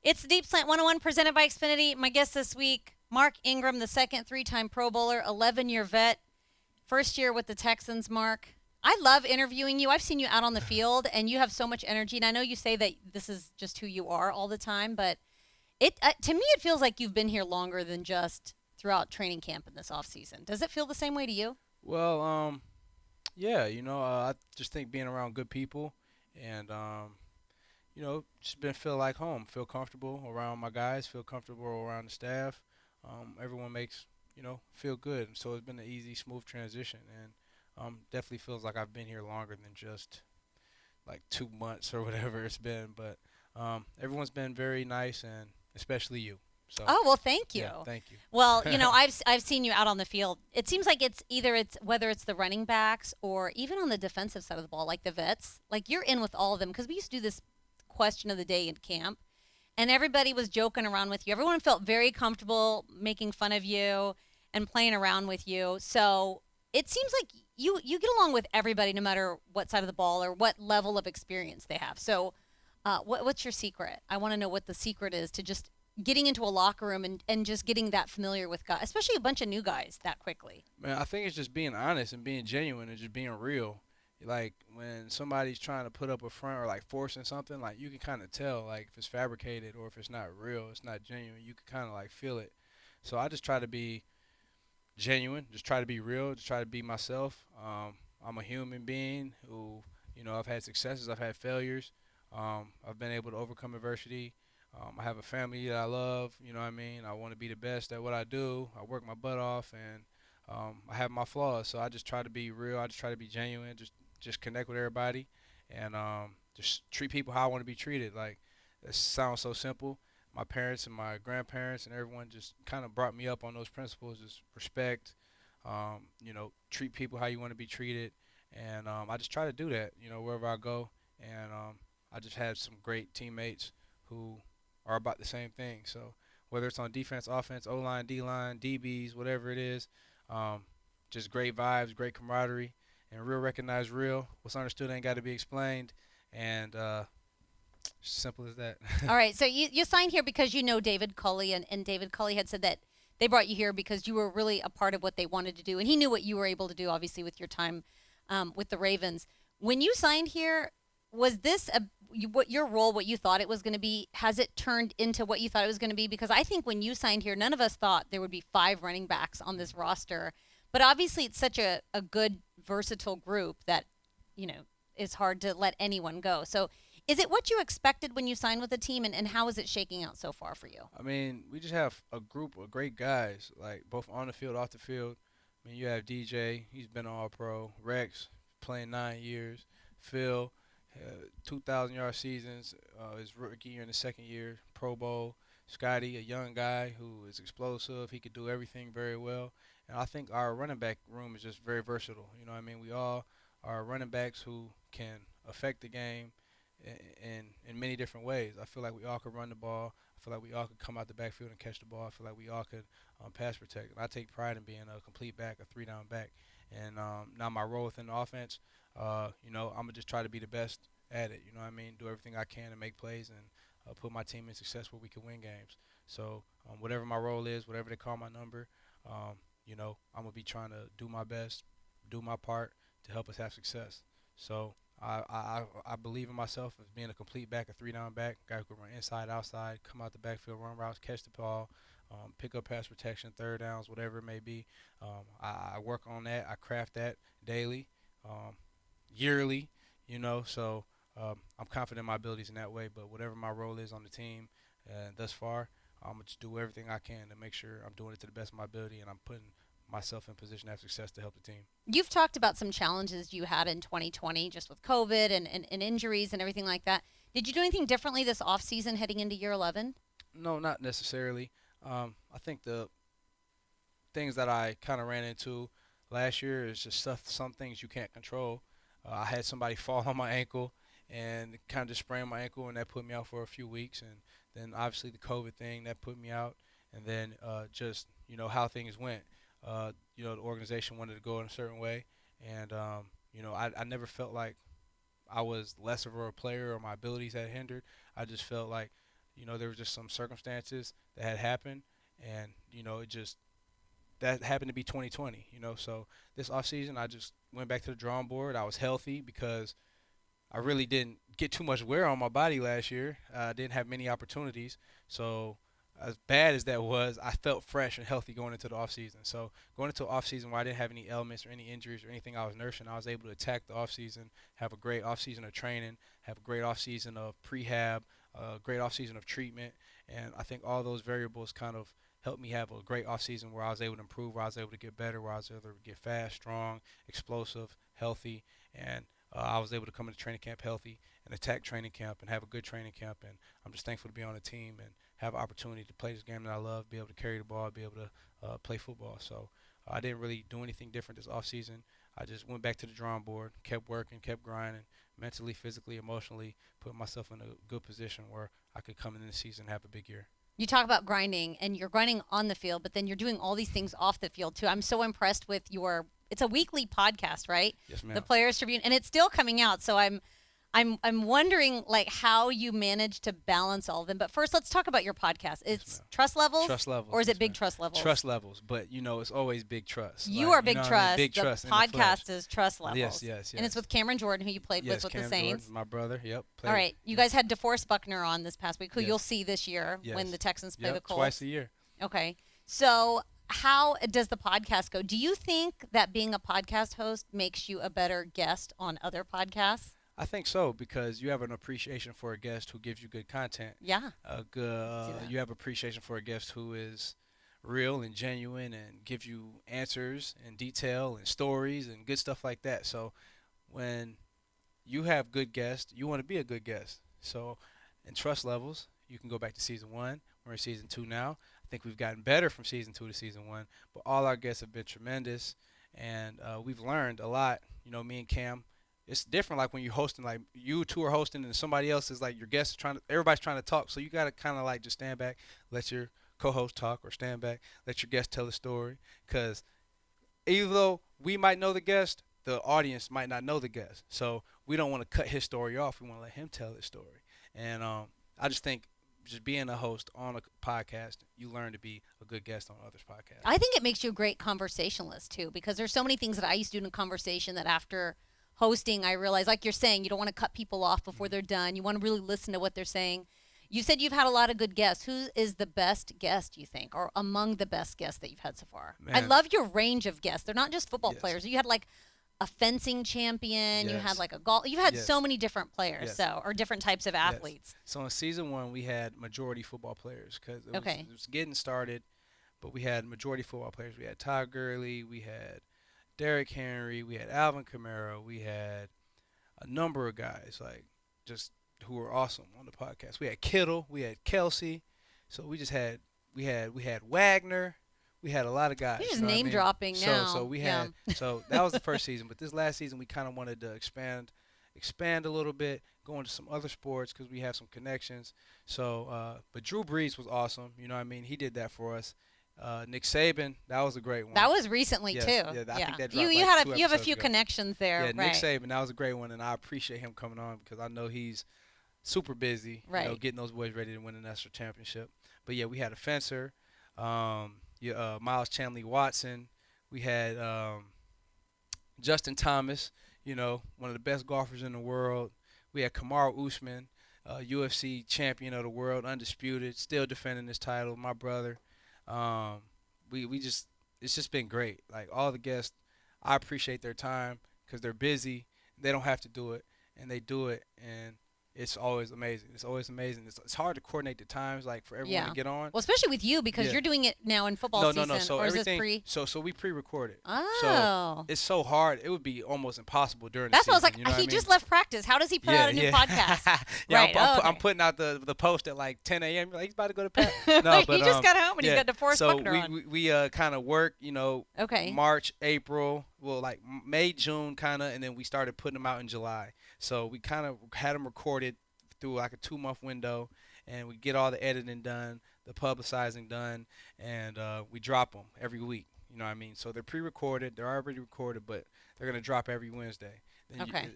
It's Deep Slant 101 presented by Xfinity. My guest this week, Mark Ingram, the second three-time Pro Bowler, 11-year vet, first year with the Texans, Mark. I love interviewing you. I've seen you out on the field, and you have so much energy. And I know you say that this is just who you are all the time, but to me, it feels like you've been here longer than just throughout training camp in this offseason. Does it feel the same way to you? Well, yeah, I just think being around good people and just been feel like home, feel comfortable around my guys, feel comfortable around the staff. Everyone makes feel good, so it's been an easy, smooth transition, and definitely feels like I've been here longer than just like 2 months or whatever it's been. But everyone's been very nice, and especially you. So Oh, well, thank yeah, you. thank you. Well, I've seen you out on the field. It seems like it's whether it's the running backs or even on the defensive side of the ball, like the vets. Like you're in with all of them because we used to do this question of the day in camp, and everybody was joking around with you. Everyone felt very comfortable making fun of you and playing around with you. So it seems like you get along with everybody, no matter what side of the ball or what level of experience they have. So, what's your secret? I want to know what the secret is to just getting into a locker room and just getting that familiar with guys, especially a bunch of new guys that quickly. Man, I think it's just being honest and being genuine and just being real. Like when somebody's trying to put up a front or like forcing something, like you can kind of tell like if it's fabricated or if it's not real, it's not genuine. You can kind of like feel it. So I just try to be genuine, just try to be real, just try to be myself. I'm a human being who, I've had successes, I've had failures. I've been able to overcome adversity. I have a family that I love, you know what I mean? I want to be the best at what I do. I work my butt off, and I have my flaws. So I just try to be real. I just try to be genuine, just connect with everybody, and just treat people how I want to be treated. Like, it sounds so simple. My parents and my grandparents and everyone just kind of brought me up on those principles, just respect, treat people how you want to be treated. And I just try to do that, wherever I go. And I just had some great teammates who are about the same thing. So whether it's on defense, offense, O-line, D-line, DBs, whatever it is, um, just great vibes, great camaraderie, and real recognize real. What's understood ain't got to be explained, and simple as that. All right, so you signed here because you know David Culley, and David Culley had said that they brought you here because you were really a part of what they wanted to do, and he knew what you were able to do, obviously, with your time with the Ravens. When you signed here, was this what your role, what you thought it was going to be? Has it turned into what you thought it was going to be? Because I think when you signed here, none of us thought there would be 5 running backs on this roster. But obviously, it's such a good, versatile group that, it's hard to let anyone go. So is it what you expected when you signed with the team, and how is it shaking out so far for you? I mean, we just have a group of great guys, like both on the field, off the field. I mean, you have DJ, he's been all pro. Rex, playing 9 years. Phil, 2,000-yard seasons, his rookie year in the second year, Pro Bowl. Scotty, a young guy who is explosive. He could do everything very well. And I think our running back room is just very versatile. You know what I mean? We all are running backs who can affect the game in many different ways. I feel like we all could run the ball. I feel like we all could come out the backfield and catch the ball. I feel like we all could pass protect. And I take pride in being a complete back, a three-down back. And now my role within the offense, I'm going to just try to be the best at it. You know what I mean? Do everything I can to make plays and put my team in success where we can win games. So whatever my role is, whatever they call my number, I'm going to be trying to do my best, do my part to help us have success. So I believe in myself as being a complete back, a three-down back, guy who can run inside, outside, come out the backfield, run routes, catch the ball, pick up pass protection, third downs, whatever it may be. I work on that. I craft that daily, yearly, so I'm confident in my abilities in that way. But whatever my role is on the team thus far, I'm going to just do everything I can to make sure I'm doing it to the best of my ability and I'm putting myself in position to have success to help the team. You've talked about some challenges you had in 2020 just with COVID and injuries and everything like that. Did you do anything differently this offseason heading into year 11? No, not necessarily. I think the things that I kind of ran into last year is just some things you can't control. I had somebody fall on my ankle and kind of just sprain my ankle, and that put me out for a few weeks. And then obviously the COVID thing that put me out, and then just how things went. The organization wanted to go in a certain way, and I never felt like I was less of a player or my abilities had hindered. I just felt like There were just some circumstances that had happened, and it just that happened to be 2020. So this offseason I just went back to the drawing board. I was healthy because I really didn't get too much wear on my body last year. I didn't have many opportunities. So as bad as that was, I felt fresh and healthy going into the offseason. So going into an offseason where I didn't have any ailments or any injuries or anything I was nursing, I was able to attack the offseason, have a great offseason of training, have a great offseason of prehab, a great offseason of treatment. And I think all those variables kind of helped me have a great offseason where I was able to improve, where I was able to get better, where I was able to get fast, strong, explosive, healthy, and I was able to come into training camp healthy and attack training camp and have a good training camp. And I'm just thankful to be on a team and have an opportunity to play this game that I love, be able to carry the ball, be able to play football. So I didn't really do anything different this offseason. I just went back to the drawing board, kept working, kept grinding, mentally, physically, emotionally, put myself in a good position where I could come into the season and have a big year. You talk about grinding, and you're grinding on the field, but then you're doing all these things off the field, too. I'm so impressed with it's a weekly podcast, right? Yes, ma'am. The Players Tribune, and it's still coming out, so I'm wondering, like, how you manage to balance all of them. But first, let's talk about your podcast. It's Trust Levels? Trust Levels. Or is it Big Trust Levels? Trust Levels, but, it's always Big Trust. You are Big Trust. Big Trust. The podcast is Trust Levels. Yes. And it's with Cameron Jordan, who you played with the Cam Saints. Jordan, my brother. Yep. All right. You guys had DeForest Buckner on this past week, who Yes. you'll see this year when the Texans play the Colts. Twice a year. Okay. So how does the podcast go? Do you think that being a podcast host makes you a better guest on other podcasts? I think so, because you have an appreciation for a guest who gives you good content. Yeah. You have appreciation for a guest who is real and genuine and gives you answers and detail and stories and good stuff like that. So when you have good guests, you want to be a good guest. So in Trust Levels, you can go back to season 1. We're in season 2 now. I think we've gotten better from season 2 to season 1, but all our guests have been tremendous, and we've learned a lot. Me and Cam, it's different, like when you're hosting, like you two are hosting and somebody else is like your guest everybody's trying to talk, so you got to kind of like just stand back, let your co-host talk, or stand back, let your guest tell the story, because even though we might know the guest, the audience might not know the guest, so we don't want to cut his story off. We want to let him tell his story. And I just think just being a host on a podcast, you learn to be a good guest on others' podcasts. I think it makes you a great conversationalist, too, because there's so many things that I used to do in a conversation that after hosting, I realized, like you're saying, you don't want to cut people off before they're done. You want to really listen to what they're saying. You said you've had a lot of good guests. Who is the best guest, you think, or among the best guests that you've had so far? Man. I love your range of guests. They're not just football Yes. players. You had like a fencing champion. You Yes. had like a golf. You had Yes. so many different players, Yes. or different types of athletes. So in season 1, we had majority football players because Okay. it was getting started, but we had majority football players. We had Todd Gurley, we had Derrick Henry, we had Alvin Kamara, we had a number of guys like just who were awesome on the podcast. We had Kittle, we had Kelsey, so we had Wagner. We had a lot of guys. You're just you know what I name mean? dropping now. So we had so that was the first season, but this last season we kind of wanted to expand a little bit, go into some other sports because we have some connections. So, but Drew Brees was awesome. You know what I mean? He did that for us. Nick Saban, that was a great one. That was recently Yes, too. yeah, I think that dropped you like had 2 you have a episodes few ago. connections there, Yeah, right? Nick Saban, that was a great one, and I appreciate him coming on because I know he's super busy, Right. getting those boys ready to win the national championship. But yeah, we had a fencer, Miles Chandler Watson. We had Justin Thomas, one of the best golfers in the world. We had Kamaru Usman, UFC champion of the world, undisputed, still defending his title. My brother. It's just been great. Like all the guests, I appreciate their time because they're busy. They don't have to do it, and they do it, and it's always amazing. It's hard to coordinate the times, like for everyone to get on. Well, especially with you because Yeah. you're doing it now in football season. No. So or is this everything. pre? So we pre-recorded. Oh. So it's so hard. It would be almost impossible during That's the what I was season. like. You know what I he mean? just left practice. How does he put out a new podcast? Yeah, Right. I'm putting out the post at like 10 a.m. Like he's about to go to practice. No, he just got home and he's got DeForest Buckner on. So we kind of work, Okay. March, April, well, like May, June kind of, and then we started putting them out in July. So we kind of had them recorded through like a 2-month window, and we get all the editing done, the publicizing done, and we drop them every week. You know what I mean? So they're pre-recorded, they're already recorded, but they're gonna drop every Wednesday. Then Okay.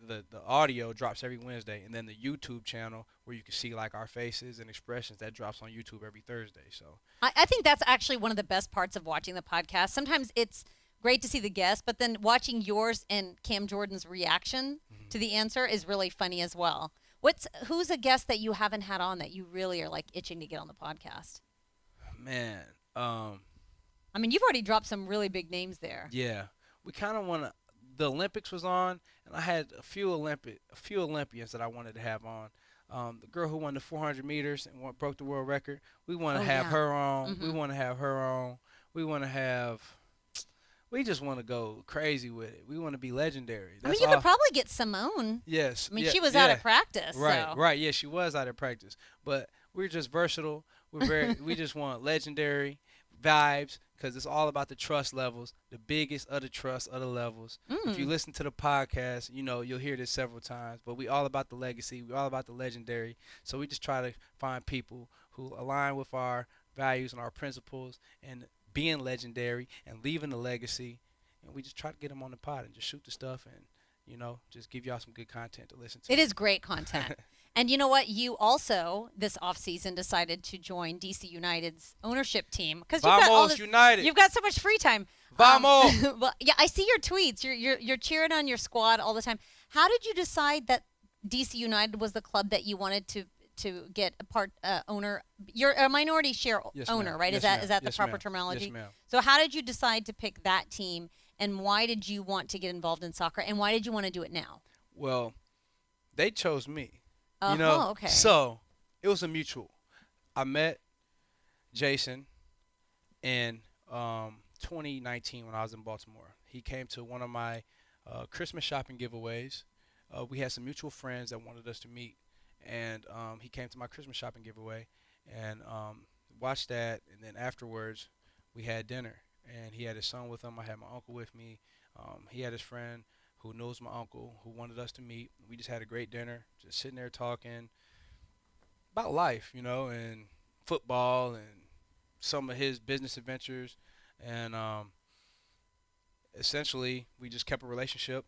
the audio drops every Wednesday, and then the YouTube channel where you can see like our faces and expressions that drops on YouTube every Thursday. So I think that's actually one of the best parts of watching the podcast. Sometimes it's great to see the guest, but then watching yours and Cam Jordan's reaction to the answer is really funny as well. Who's a guest that you haven't had on that you really are like itching to get on the podcast? man, I mean, you've already dropped some really big names there. yeah, we kind of want to. The Olympics was on, and I had a few Olympians that I wanted to have on. The girl who won the 400 meters and broke the world record, we want to have her on. We want to have her on. We want to have. We just want to go crazy with it. We want to be legendary. I mean, you could probably get Simone. Yes. I mean, she was out of practice. Right, so. right. Yeah, she was out of practice. But we're just versatile. We just want legendary vibes because it's all about the trust levels, the biggest of the trust of the levels. If you listen to the podcast, you'll hear this several times. But we all about the legacy. We all about the legendary. So we just try to find people who align with our values and our principles and being legendary and leaving a legacy, and we just try to get them on the pod and just shoot the stuff and just give y'all some good content to listen to. It is great content. And you know what? You also this offseason decided to join DC United's ownership team because United. You've got so much free time. Vamos. Well, yeah, I see your tweets. You're cheering on your squad all the time. How did you decide that DC United was the club that you wanted to get a part owner? You're a minority share owner, right? Yes, is that the proper terminology? Yes, ma'am. So how did you decide to pick that team, and why did you want to get involved in soccer, and why did you want to do it now? Well, they chose me. Okay. So it was a mutual. I met Jason in 2019 when I was in Baltimore. He came to one of my Christmas shopping giveaways. We had some mutual friends that wanted us to meet. And he came to my Christmas shopping giveaway and watched that. And then afterwards, we had dinner. And he had his son with him. I had my uncle with me. He had his friend who knows my uncle who wanted us to meet. We just had a great dinner, just sitting there talking about life, and football and some of his business adventures. And essentially, we just kept a relationship,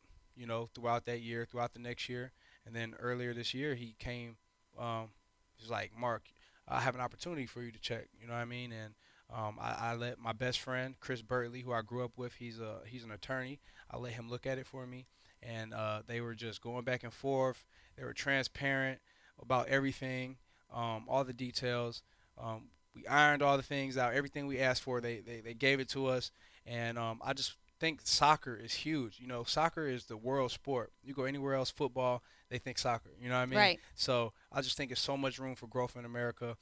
throughout that year, throughout the next year. And then earlier this year, he came. He was like, Mark, I have an opportunity for you to check. You know what I mean? And I let my best friend, Chris Burtley, who I grew up with, he's an attorney. I let him look at it for me. And they were just going back and forth. They were transparent about everything, all the details. We ironed all the things out. Everything we asked for, they gave it to us. And I just think soccer is huge. Soccer is the world sport. You go anywhere else, football, they think soccer. You know what I mean? Right. So I just think there's so much room for growth in America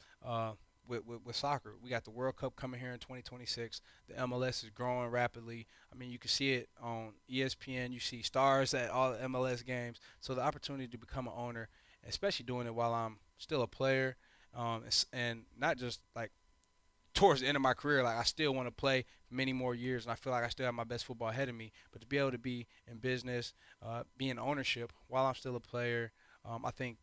with soccer. We got the World Cup coming here in 2026. The MLS is growing rapidly. I mean, you can see it on ESPN. You see stars at all the MLS games. So the opportunity to become an owner, especially doing it while I'm still a player, and not just like towards the end of my career, like I still want to play many more years, and I feel like I still have my best football ahead of me. But to be able to be in business, be in ownership while I'm still a player, I think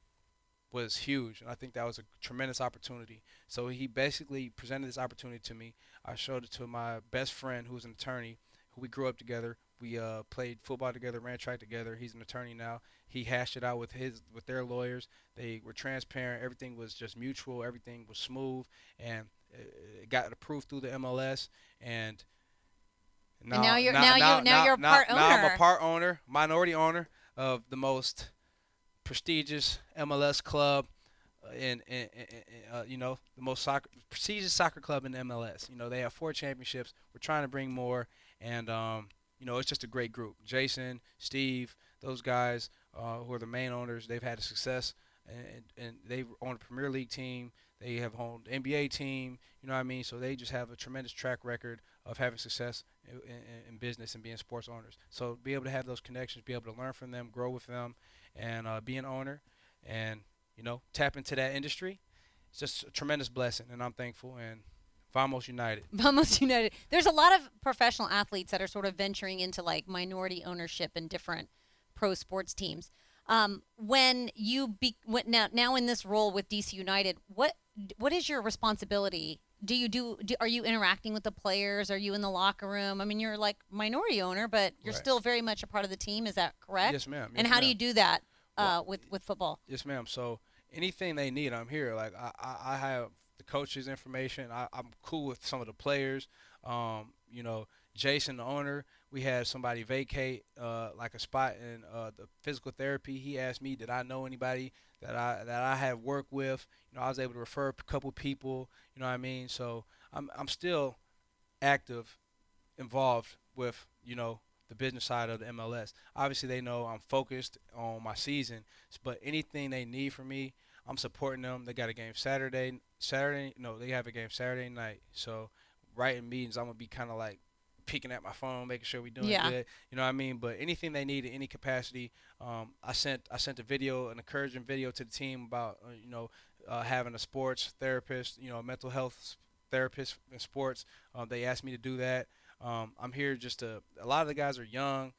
was huge, and I think that was a tremendous opportunity. So he basically presented this opportunity to me. I showed it to my best friend, who's an attorney, who we grew up together. We played football together, ran track together. He's an attorney now. He hashed it out with their lawyers. They were transparent. Everything was just mutual. Everything was smooth, and it got approved through the MLS. And now you're a part owner. Now I'm a part owner, minority owner of the most prestigious MLS club, the most prestigious soccer club in the MLS. They have 4 championships. We're trying to bring more, and it's just a great group. Jason, Steve, those guys who are the main owners, they've had a success, and they've owned a Premier League team. They have owned an NBA team. You know what I mean? So they just have a tremendous track record of having success in business and being sports owners. So be able to have those connections, be able to learn from them, grow with them, and be an owner, and tap into that industry. It's just a tremendous blessing, and I'm thankful. And Vamos United. Vamos United. There's a lot of professional athletes that are sort of venturing into like minority ownership in different pro sports teams. When you now in this role with DC United, what is your responsibility are you interacting with the players? Are you in the locker room? I mean, you're like minority owner, but you're Right. still very much a part of the team. Is that correct? Yes, ma'am. And Yes, how do ma'am. you do that Well, with football? yes, ma'am. So anything they need, I'm here. Like I have the coach's information. I'm cool with some of the players. You know, Jason, the owner, we had somebody vacate like a spot in the physical therapy. He asked me, did I know anybody that I have worked with? You know, I was able to refer a couple people. You know what I mean? So I'm still active, involved with the business side of the MLS. Obviously, they know I'm focused on my season, but anything they need from me, I'm supporting them. They got a game Saturday. No, they have a game Saturday night. So, right in meetings, I'm gonna be kind of like peeking at my phone, making sure we're doing Yeah. good. You know what I mean? But anything they need in any capacity, I sent a video, an encouraging video to the team about having a sports therapist, a mental health therapist in sports. They asked me to do that. I'm here a lot of the guys are young.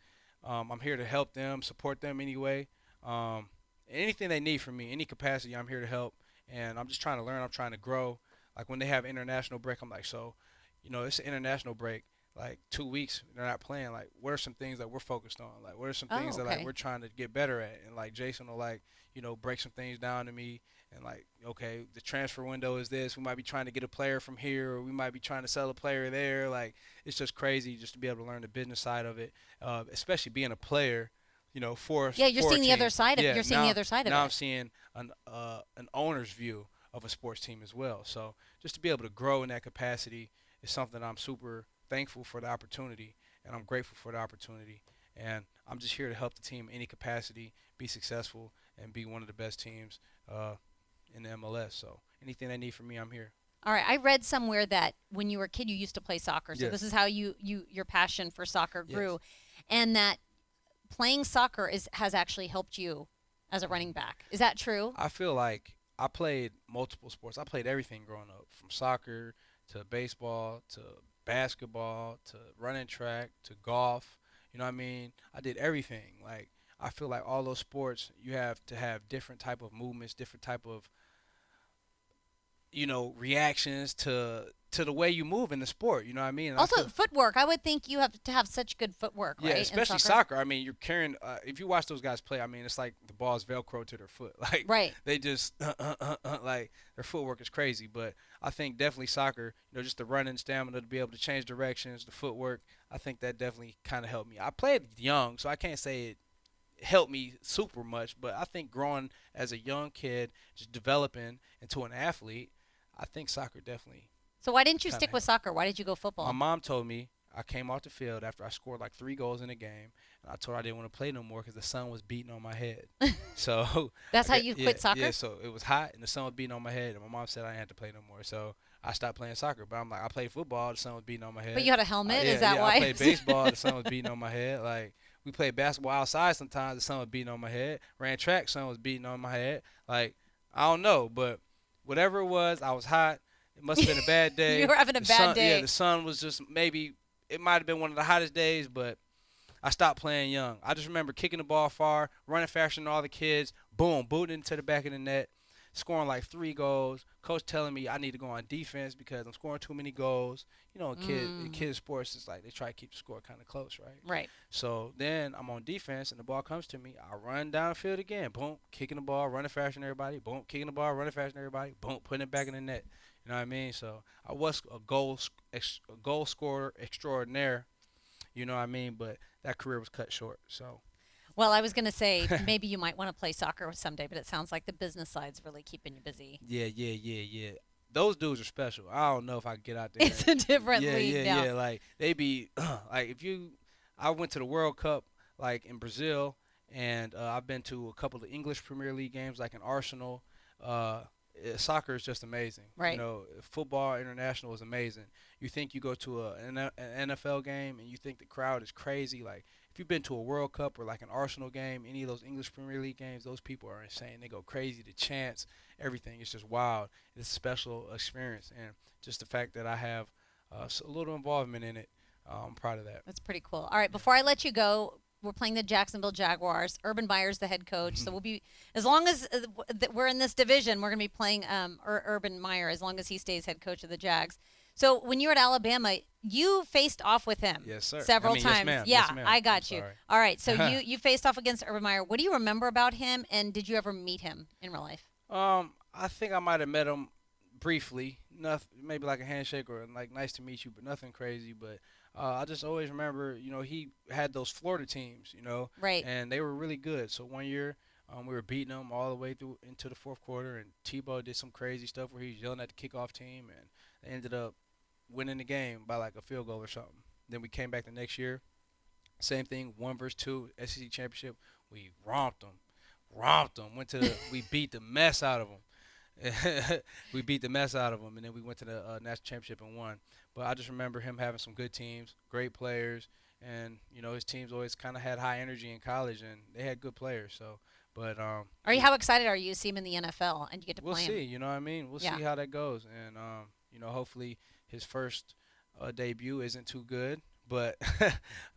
I'm here to help them, support them anyway. Um, Anything they need from me, any capacity, I'm here to help. And I'm just trying to learn. I'm trying to grow. Like when they have international break, I'm like, so, it's an international break. Like 2 weeks, they're not playing. Like, what are some things that we're focused on? Like, what are some Oh, things that like okay. we're trying to get better at? And like Jason will break some things down to me. And like, okay, the transfer window is this. We might be trying to get a player from here, or we might be trying to sell a player there. Like, it's just crazy just to be able to learn the business side of it, especially being a player. For Yeah, you're for a seeing the other team. side of Yeah, you're seeing the other side of now it. I'm seeing an owner's view of a sports team as well. So just to be able to grow in that capacity is something I'm super thankful for the opportunity, and I'm grateful for the opportunity. And I'm just here to help the team in any capacity be successful and be one of the best teams in the MLS. So anything they need from me, I'm here. All right, I read somewhere that when you were a kid, you used to play soccer. So this Yes. is how your passion for soccer Yes. grew, and that playing soccer has actually helped you as a running back. Is that true? I feel like I played multiple sports. I played everything growing up, from soccer to baseball to basketball to running track to golf. You know what I mean? I did everything. Like I feel like all those sports, you have to have different type of movements, different type of reactions to the way you move in the sport. You know what I mean? And I Also, feel footwork. I would think you have to have such good footwork, Yeah, right? In especially soccer. I mean, you're carrying. If you watch those guys play, I mean, it's like the ball's Velcro to their foot. Like Right. they just like their footwork is crazy. But I think definitely soccer. Just the running stamina to be able to change directions, the footwork. I think that definitely kind of helped me. I played young, so I can't say it helped me super much. But I think growing as a young kid, just developing into an athlete, I think soccer definitely So why didn't you kind of stick with helped. soccer? Why did you go My football? mom told me I came off the field after I scored like 3 goals in a game, and I told her I didn't want to play no more because the sun was beating on my head. So That's I how got, you yeah, quit soccer? yeah. So it was hot and the sun was beating on my head, and my mom said I didn't have to play no more. So I stopped playing soccer. But I'm like, I played football, the sun was beating on my head. But you had a helmet? Yeah, Is that yeah. I why? played baseball, the sun was beating on my head. Like we played basketball outside sometimes, the sun was beating on my head. Ran track, sun was beating on my head. Like I don't know, but whatever it was, I was hot. It must have been a bad day. You were having a The bad sun, day. yeah, the sun was just maybe it might have been one of the hottest days, but I stopped playing young. I just remember kicking the ball far, running faster than all the kids, boom, booting into the back of the net, scoring like 3 goals. Coach telling me I need to go on defense because I'm scoring too many goals. In kids sports, it's like they try to keep the score kind of close, right? Right. So then I'm on defense and the ball comes to me. I run downfield again, boom, kicking the ball, running faster than everybody, boom, kicking the ball, running faster than everybody, boom, putting it back in the net. You know what I mean? So I was a goal scorer extraordinaire. You know what I mean? But that career was cut short. So Well, I was going to say maybe you might want to play soccer someday, but it sounds like the business side's really keeping you busy. yeah. Those dudes are special. I don't know if I could get out there. It's a different Yeah, league now. yeah. Like they be like if you. I went to the World Cup like in Brazil, and I've been to a couple of English Premier League games like in Arsenal. Soccer is just amazing. Right. Football international is amazing. You think you go to an NFL game and you think the crowd is crazy. Like if you've been to a World Cup or like an Arsenal game, any of those English Premier League games, those people are insane. They go crazy. The chants, everything. It's just wild. It's a special experience, and just the fact that I have a little involvement in it, I'm proud of that. That's pretty cool. All right, before I let you go, we're playing the Jacksonville Jaguars. Urban Meyer's the head coach, so we'll be as long as we're in this division, we're going to be playing Urban Meyer as long as he stays head coach of the Jags. So when you were at Alabama, you faced off with him. Yes, sir. Several Yes, times. ma'am. Yeah, Yes, ma'am. I got you. Sorry. All right, so you faced off against Urban Meyer. What do you remember about him, and did you ever meet him in real life? I think I might have met him briefly. Nothing, maybe like a handshake or like nice to meet you, but nothing crazy. But I just always remember, he had those Florida teams, Right. and they were really good. So one year, we were beating them all the way through into the fourth quarter, and Tebow did some crazy stuff where he was yelling at the kickoff team, and they ended up winning the game by like a field goal or something. Then we came back the next year, same thing, 1-2 SEC championship. We romped them. We beat the mess out of them. We beat the mess out of them, and then we went to the national championship and won. But I just remember him having some good teams, great players, and his teams always kind of had high energy in college, and they had good players. So, but How excited are you to see him in the NFL and you get to we'll play him? see. You know what I mean? We'll see how that goes, and hopefully his first debut isn't too good. But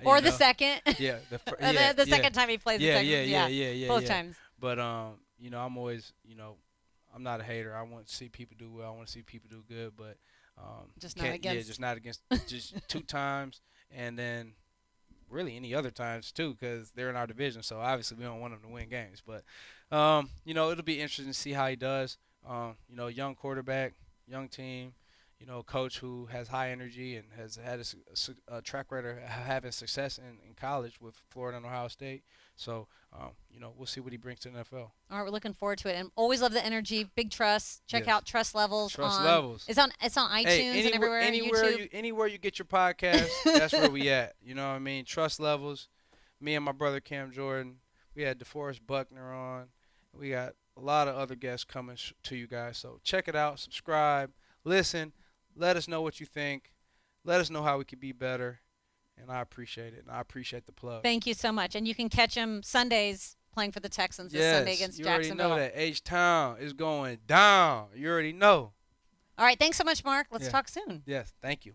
or the second. Yeah, the second time he plays the Texans. Yeah. Both times. But I'm always, I'm not a hater. I want to see people do well. I want to see people do good. But just not against. Just 2 times, and then really any other times too, because they're in our division. So obviously we don't want them to win games. But it'll be interesting to see how he does. Young quarterback, young team. Coach who has high energy and has had a track record of having success in college with Florida and Ohio State. So, we'll see what he brings to the NFL. All right, we're looking forward to it, and always love the energy. Big Trust. Check out Trust Levels. Trust Levels. It's on iTunes and everywhere. YouTube. Anywhere you get your podcast, that's where we at. You know what I mean? Trust Levels. Me and my brother Cam Jordan. We had DeForest Buckner on. We got a lot of other guests coming to you guys. So check it out. Subscribe. Listen. Let us know what you think. Let us know how we could be better. And I appreciate it. And I appreciate the plug. Thank you so much. And you can catch him Sundays playing for the Texans this Sunday against Jacksonville. You already know that H-Town is going down. You already know. All right. Thanks so much, Mark. Let's talk soon. Yes. Thank you.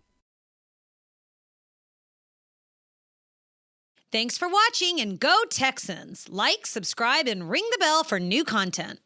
Thanks for watching, and go Texans. Like, subscribe, and ring the bell for new content.